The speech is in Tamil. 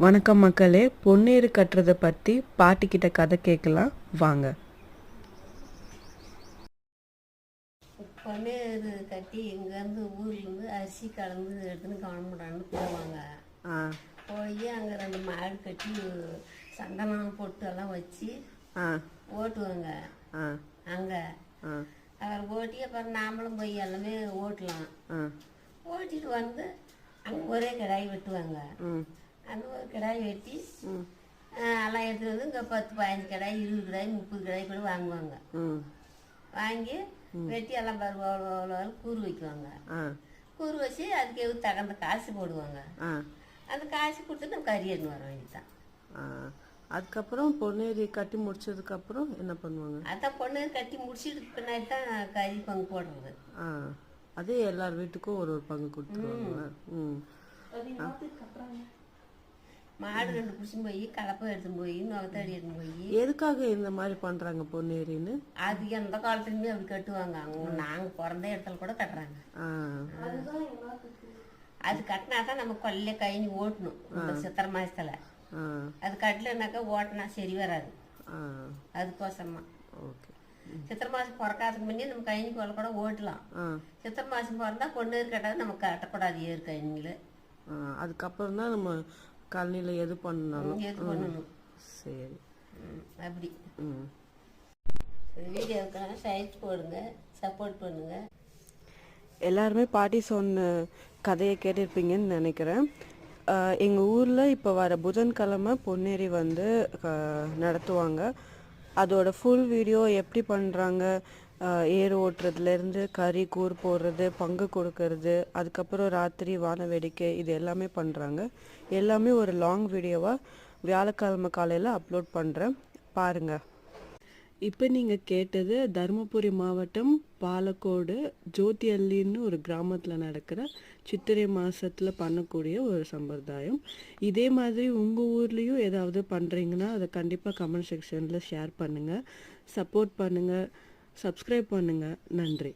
வணக்கம் மக்களே, பொன்னேறு கட்டுறதை பற்றி பாட்டிக்கிட்ட கதை கேட்கலாம் வாங்க. பொன்னேறு கட்டி இங்கேருந்து ஊர்லேருந்து அரிசி கலந்து எடுத்துன்னு கவனப்படான்னு போவாங்க. போய் அங்கே 2 மாடு கட்டி சந்தனம் பொட்டெல்லாம் வச்சு ஓட்டுவாங்க. அங்கே அவர் ஓட்டி அப்புறம் நாமளும் போய் எல்லாமே ஓட்டலாம். ஓட்டிட்டு வந்து அங்கே ஒரே கிடாய் வெட்டுவாங்க. அந்த ஒரு கிடாய் வெட்டி எல்லாம் எடுத்துகிட்டு வந்து இங்கே 10-15 கிடாய் 20 கிடாய் 30 கிடாய் கூட வாங்குவாங்க. வாங்கி வெட்டி எல்லாம் பருவ கூறு வைக்குவாங்க. கூறு வச்சு அதுக்கு தகுந்த காசு போடுவாங்க. அந்த காசு கொடுத்து நம்ம கறி எடுத்து வர வேண்டியதான். அதுக்கப்புறம் பொன்னேரி கட்டி முடிச்சதுக்கப்புறம் என்ன பண்ணுவாங்க? அதான் பொன்னேரி கட்டி முடிச்சிட்டு பின்னாடி தான் கறி பங்கு போடுறது. அதே எல்லார் வீட்டுக்கும் ஒரு பங்கு கொடுத்துருவாங்க. மாடு 2 பிடிச்சும் போய் கலப்பை எடுத்துன்னு போய் நுகத்தடி எடுத்துன்னு போய். எதுக்காக இந்த மாதிரி பண்றாங்க பொன்னேரின்னு? அது எந்த காலத்துலயுமே அப்படி கட்டுவாங்க. அவங்க நாங்க பிறந்த இடத்துல கூட கட்டுறாங்க. அது கட்டினா தான் நம்ம கொல்ல கைனி ஓட்டணும். சித்திரை மாசத்துல அது கட்டலனாக்கா ஓட்டினா சரி வராது. அதுக்கோசமா சித்திரை மாசம் பிறக்காதுக்கு முன்னே நம்ம கைனி கொல்ல கூட ஓட்டலாம். சித்திரை மாசம் பிறந்தா பொன்னேறு கட்டாது நம்ம கட்டக்கூடாது ஏறு கைனில. அதுக்கப்புறம் தான் நம்ம கழனியில் எது பண்ணணும். சரி, அப்படி வீடியோவுக்கான ஷேர் போடுங்க, சப்போர்ட் பண்ணுங்க. எல்லாருமே பாட்டி சொன்ன கதையை கேட்டிருப்பீங்கன்னு நினைக்கிறேன். எங்கள் ஊரில் இப்போ வர புதன்கிழமை பொன்னேரி வந்து நடத்துவாங்க. அதோட ஃபுல் வீடியோ எப்படி பண்ணுறாங்க, ஏர் ஓட்டுறதுலேருந்து கறி கூறு போடுறது, பங்கு கொடுக்கறது, அதுக்கப்புறம் ராத்திரி வான வேடிக்கை, இது எல்லாமே பண்ணுறாங்க. எல்லாமே ஒரு லாங் வீடியோவாக வியாழக்கிழமை காலையில் அப்லோட் பண்ணுறேன், பாருங்கள். இப்போ நீங்கள் கேட்டது தருமபுரி மாவட்டம் பாலக்கோடு ஜோதி அள்ளின்னு ஒரு கிராமத்தில் நடக்கிற சித்திரை மாதத்தில் பண்ணக்கூடிய ஒரு சம்பிரதாயம். இதே மாதிரி உங்கள் ஊர்லேயும் ஏதாவது பண்ணுறீங்கன்னா அதை கண்டிப்பாக கமெண்ட் செக்ஷனில் ஷேர் பண்ணுங்கள், சப்போர்ட் பண்ணுங்கள், சப்ஸ்கிரைப் பண்ணுங்கள். நன்றி.